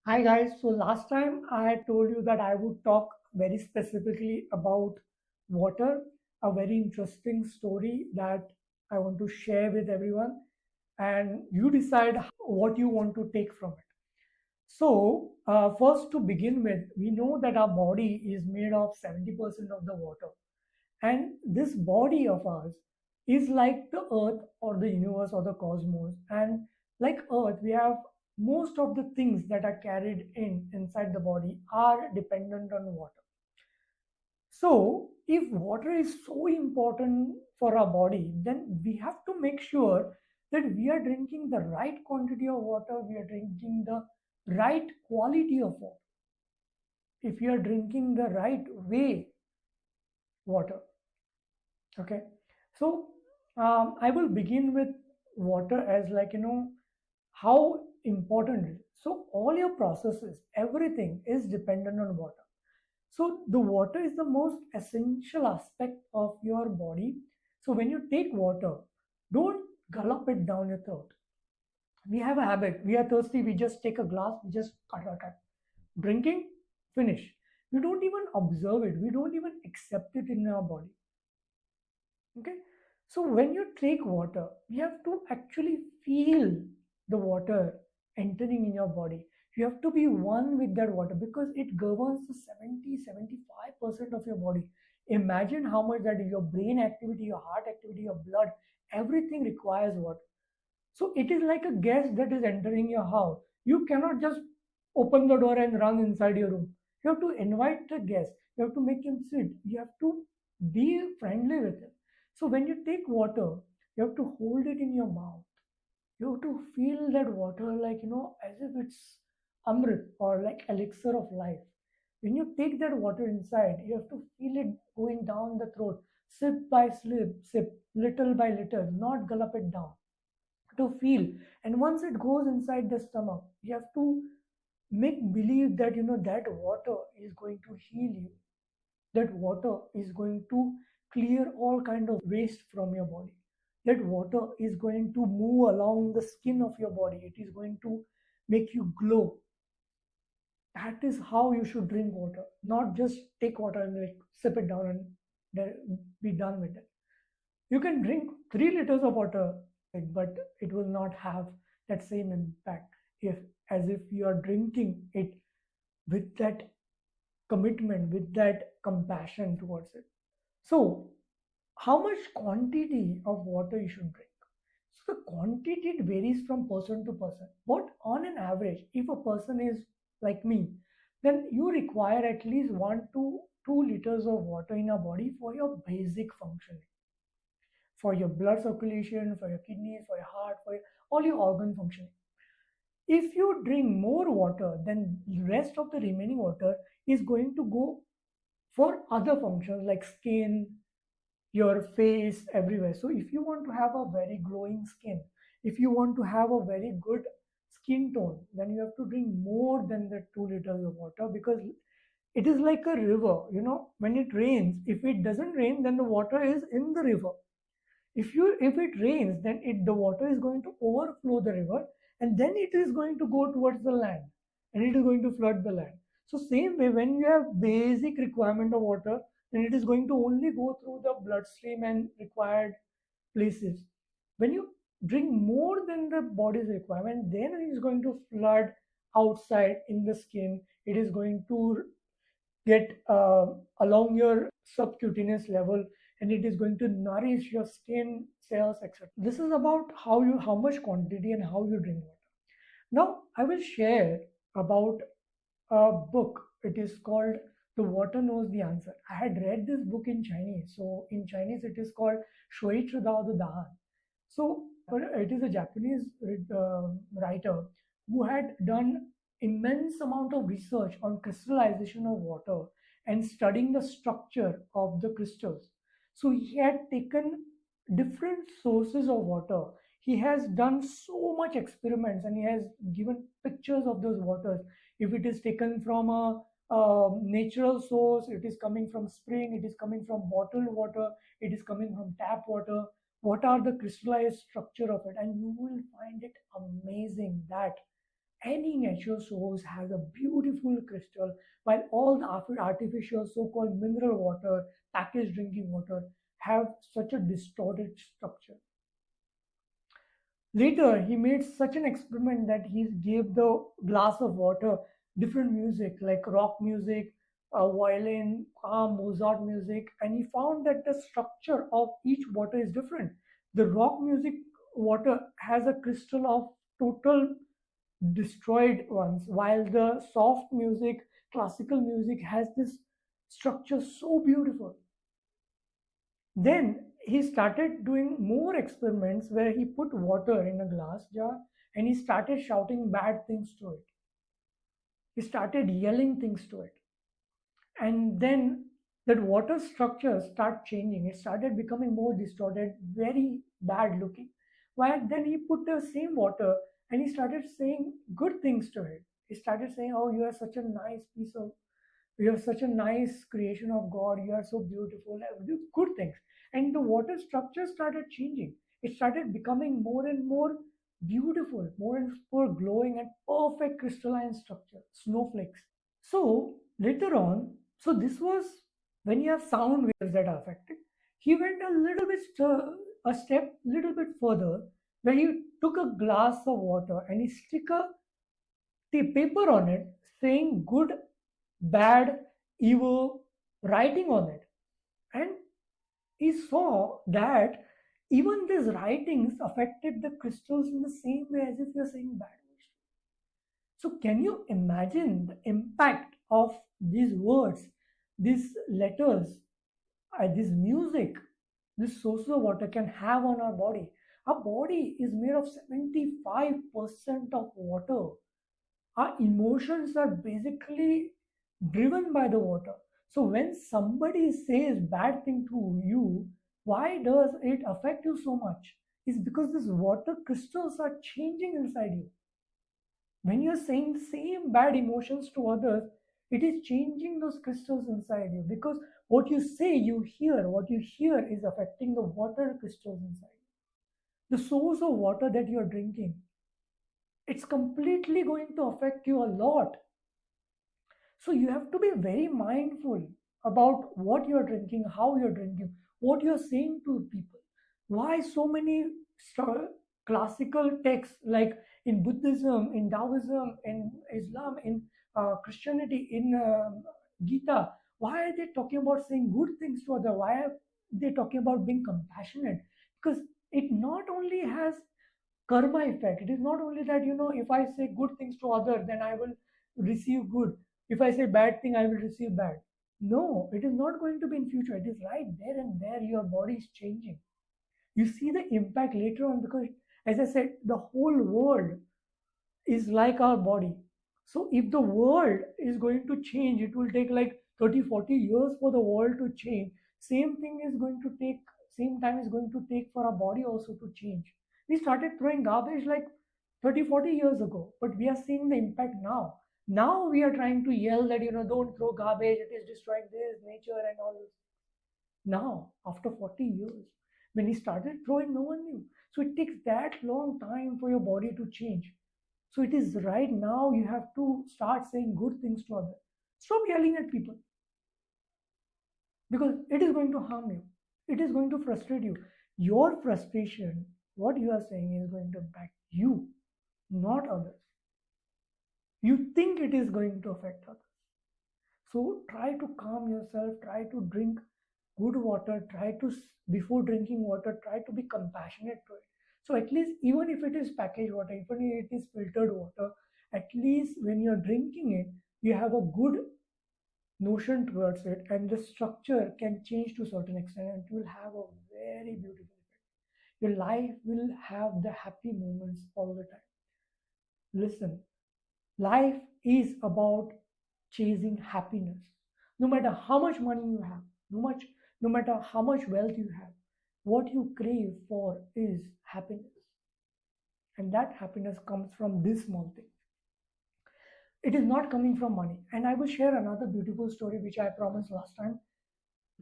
Hi guys, so last time I told you that I would talk very specifically about water, a very interesting story that I want to share with everyone, and you decide what you want to take from it. So, first to begin with, we know that our body is made of 70% of the water, and this body of ours is like the earth or the universe or the cosmos. And like earth, we have most of the things that are carried inside the body are dependent on water. So if water is so important for our body, then we have to make sure that we are drinking the right quantity of water, we are drinking the right quality of water, if you are drinking the right way water. Okay, so I will begin with water as, like, how important it is. So all your processes, everything is dependent on water. So the water is the most essential aspect of your body. So when you take water, don't gulp it down your throat. We have a habit, we are thirsty, we just take a glass, we just cut. Drinking, finish. We don't even observe it, we don't even accept it in our body. Okay, so when you take water, you have to actually feel the water entering in your body. You have to be one with that water because it governs the 70-75% of your body. Imagine how much that your brain activity, your heart activity, your blood, everything requires water. So it is like a guest that is entering your house. You cannot just open the door and run inside your room. You have to invite the guest. You have to make him sit. You have to be friendly with him. So when you take water, you have to hold it in your mouth. You have to feel that water, like, as if it's amrit or like elixir of life. When you take that water inside, you have to feel it going down the throat, sip by sip, little by little, not gulp it down, to feel. And once it goes inside the stomach, you have to make believe that that water is going to heal you, that water is going to clear all kind of waste from your body, that water is going to move along the skin of your body, it is going to make you glow. That is how you should drink water, not just take water and like sip it down and be done with it. You can drink 3 liters of water, but it will not have that same impact if, as if you are drinking it with that commitment, with that compassion towards it. So, how much quantity of water you should drink? So the quantity, it varies from person to person. But on an average, if a person is like me, then you require at least 1 to 2 liters of water in your body for your basic functioning, for your blood circulation, for your kidneys, for your heart, for all your organ functioning. If you drink more water, then the rest of the remaining water is going to go for other functions like skin, your face, everywhere. So if you want to have a very glowing skin, if you want to have a very good skin tone, then you have to drink more than the 2 liters of water, because it is like a river. When it rains, if it doesn't rain, then the water is in the river. If it rains, then the water is going to overflow the river, and then it is going to go towards the land, and it is going to flood the land. So same way, when you have basic requirement of water, then it is going to only go through the bloodstream and required places. When you drink more than the body's requirement, then it is going to flood outside in the skin. It is going to get along your subcutaneous level, and it is going to nourish your skin cells, etc. This is about how much quantity and how you drink water. Now I will share about a book. It is called The Water Knows the Answer. I had read this book in Chinese. So in Chinese it is called Shui Dao the Dahan. So it is a Japanese writer who had done immense amount of research on crystallization of water and studying the structure of the crystals. So he had taken different sources of water. He has done so much experiments, and he has given pictures of those waters. If it is taken from a natural source, it is coming from spring, it is coming from bottled water, it is coming from tap water, what are the crystallized structure of it, and you will find it amazing that Any natural source has a beautiful crystal, while all the artificial so-called mineral water, packaged drinking water, have such a distorted structure. Later, he made such an experiment that he gave the glass of water different music like rock music, violin, Mozart music, and he found that the structure of each water is different. The rock music water has a crystal of total destroyed ones, while the soft music, classical music has this structure so beautiful. Then he started doing more experiments where he put water in a glass jar and he started shouting bad things to it. He started yelling things to it. And then that water structure started changing. It started becoming more distorted, very bad looking. While then he put the same water and he started saying good things to it. He started saying, "Oh, you are such a nice piece of you are such a nice creation of God. You are so beautiful." Good things. And the water structure started changing. It started becoming more and more beautiful, more and more glowing and perfect crystalline structure, snowflakes. So later on, so this was when you have sound waves that are affected. He went a little bit, a step, little bit further, where he took a glass of water and he stick a paper on it, saying good, bad, evil, writing on it, and he saw that even these writings affected the crystals in the same way as if you're saying bad words. So, can you imagine the impact of these words, these letters, this music, this source of water can have on our body? Our body is made of 75% of water. Our emotions are basically driven by the water. So, when somebody says bad thing to you, why does it affect you so much? It's because these water crystals are changing inside you. When you're saying same bad emotions to others, it is changing those crystals inside you because what you say, what you hear is affecting the water crystals inside you. The source of water that you're drinking, it's completely going to affect you a lot. So you have to be very mindful about what you're drinking, how you're drinking, what you're saying to people. Why so many classical texts like in Buddhism, in Taoism, in Islam, in Christianity, in Gita, why are they talking about saying good things to others? Why are they talking about being compassionate? Because it not only has karma effect. It is not only that, if I say good things to others, then I will receive good. If I say bad thing, I will receive bad. No, it is not going to be in future. It is right there and there. Your body is changing. You see the impact later on because, as I said, the whole world is like our body. So if the world is going to change, it will take like 30, 40 years for the world to change. Same time is going to take for our body also to change. We started throwing garbage like 30, 40 years ago, but we are seeing the impact now. Now we are trying to yell that, don't throw garbage, it is destroying this, nature and all this. Now, after 40 years, when he started throwing, no one knew. So it takes that long time for your body to change. So it is right now you have to start saying good things to others. Stop yelling at people because it is going to harm you. It is going to frustrate you. Your frustration, what you are saying, is going to impact you, not others. You think it is going to affect others. So try to calm yourself, try to drink good water, before drinking water, try to be compassionate to it. So at least even if it is packaged water, even if it is filtered water, at least when you're drinking it, you have a good notion towards it and the structure can change to a certain extent and you will have a very beautiful effect. Your life will have the happy moments all the time. Listen, life is about chasing happiness. No matter how much money you have, no matter how much wealth you have, what you crave for is happiness. And that happiness comes from this small thing. It is not coming from money. And I will share another beautiful story which I promised last time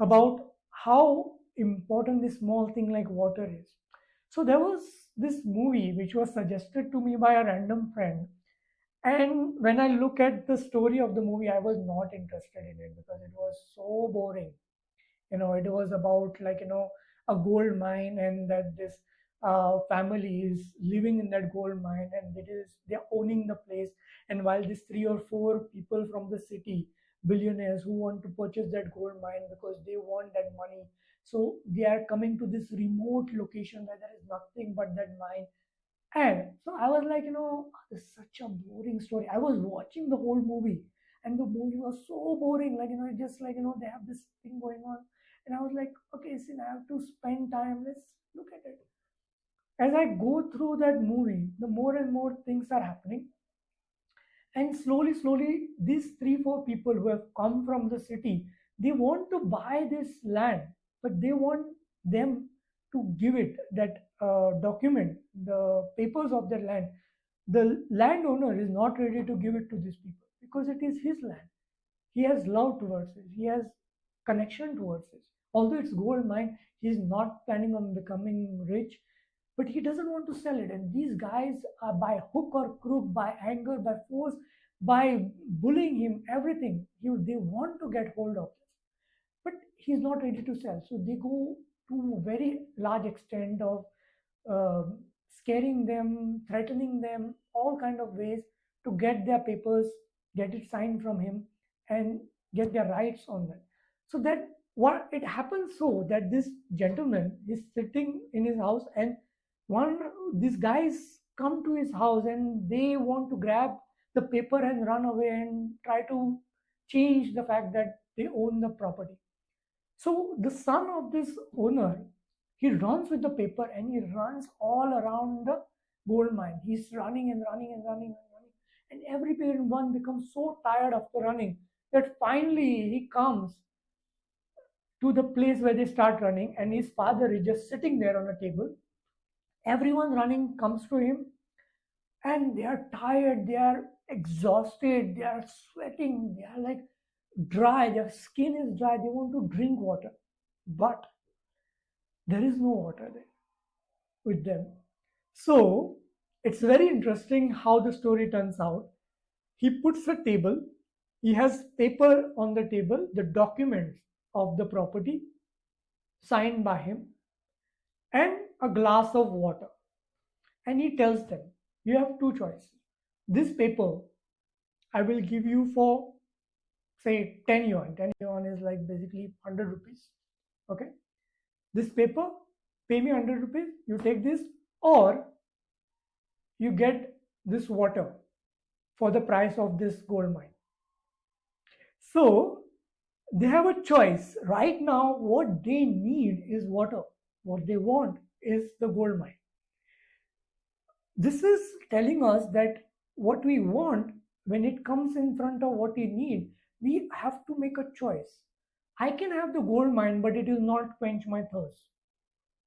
about how important this small thing like water is. So there was this movie which was suggested to me by a random friend, And when I look at the story of the movie, I was not interested in it because it was so boring. It was about, like, a gold mine, and that this family is living in that gold mine, and they're owning the place. And while these three or four people from the city, billionaires who want to purchase that gold mine because they want that money, so they are coming to this remote location where there is nothing but that mine. And so I was like, this is such a boring story. I was watching the whole movie, and the movie was so boring. Like, just like, they have this thing going on. And I was like, okay, since I have to spend time, let's look at it. As I go through that movie, the more and more things are happening. And slowly, slowly, these three, four people who have come from the city, they want to buy this land, but they want them to give it that document, the papers of their land. The landowner is not ready to give it to these people because it is his land. He has love towards it. He has connection towards it. Although it's gold mine, he's not planning on becoming rich, but he doesn't want to sell it. And these guys are, by hook or crook, by anger, by force, by bullying him, everything. They want to get hold of this, but he's not ready to sell. So they go to a very large extent of scaring them, threatening them, all kind of ways to get their papers, get it signed from him, and get their rights on that. So that what it happens, so that this gentleman is sitting in his house, and one these guys come to his house and they want to grab the paper and run away and try to change the fact that they own the property. So the son of this owner, he runs with the paper and he runs all around the gold mine. He's running and running and running and running. And every parent one becomes so tired after running that finally he comes to the place where they start running, and his father is just sitting there on a table. Everyone running comes to him, and they are tired, they are exhausted, they are sweating, they are like dry, their skin is dry, they want to drink water. But there is no water there with them. So it's very interesting how the story turns out. He puts a table, he has paper on the table, the documents of the property signed by him, and a glass of water. And he tells them, you have two choices. This paper I will give you for, say, 10 yuan. 10 yuan is like basically 100 rupees. Okay. This paper, pay me 100 rupees, you take this, or you get this water for the price of this gold mine. So they have a choice. Right now, what they need is water. What they want is the gold mine. This is telling us that what we want, when it comes in front of what we need, we have to make a choice. I can have the gold mine, but it will not quench my thirst.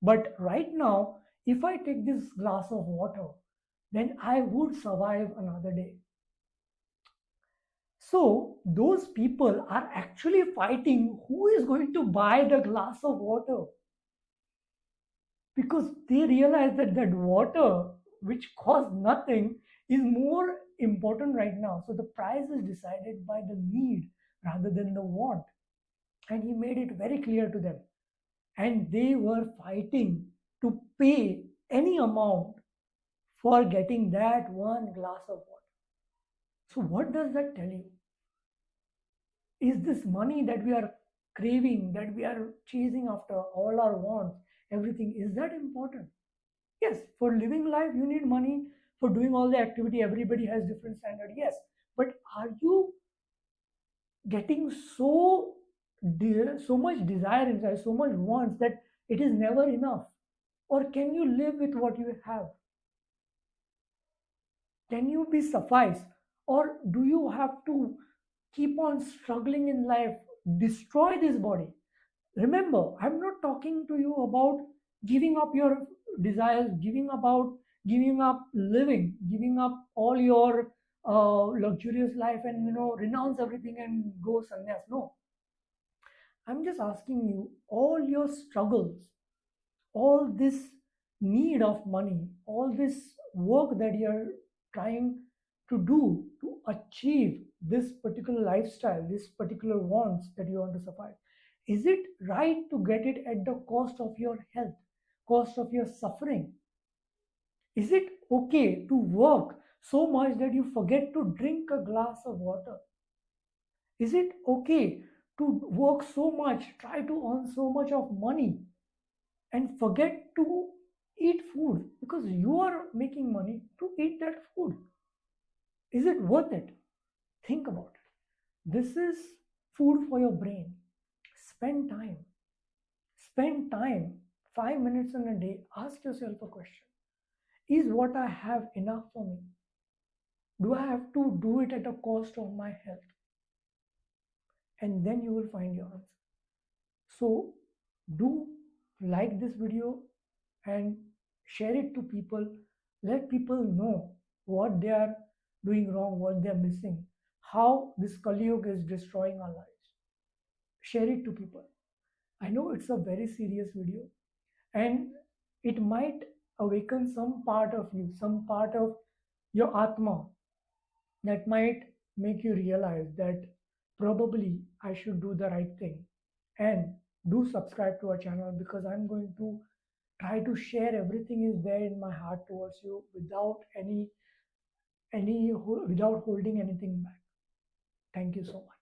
But right now, if I take this glass of water, then I would survive another day. So those people are actually fighting who is going to buy the glass of water, because they realize that that water, which costs nothing, is more important right now. So the price is decided by the need rather than the want. And he made it very clear to them. And they were fighting to pay any amount for getting that one glass of water. So, what does that tell you? Is this money that we are craving, that we are chasing after, all our wants, everything, is that important? Yes, for living life, you need money. For doing all the activity, everybody has different standard. Yes, but are you getting so much desire inside, so much wants that it is never enough? Or can you live with what you have? Can you be sufficed? Or do you have to keep on struggling in life, destroy this body? Remember, I'm not talking to you about giving up your desires, giving up living, giving up all your luxurious life, and renounce everything and go sannyas. No, I'm just asking you, all your struggles, all this need of money, all this work that you're trying to do to achieve this particular lifestyle, this particular wants that you want to survive? Is it right to get it at the cost of your health, cost of your suffering? Is it okay to work so much that you forget to drink a glass of water? Is it okay to work so much, try to earn so much of money, and forget to eat food because you are making money to eat that food? Is it worth it? Think about it. This is food for your brain. Spend time. Spend time. 5 minutes in a day. Ask yourself a question. Is what I have enough for me? Do I have to do it at the cost of my health? And then you will find your answer. So do like this video and share it to people. Let people know what they are doing wrong, what they are missing, how this Kali Yuga is destroying our lives. Share it to people. I know it's a very serious video and it might awaken some part of you, some part of your Atma that might make you realize that probably I should do the right thing. And do subscribe to our channel because I'm going to try to share everything is there in my heart towards you without without holding anything back. Thank you so much.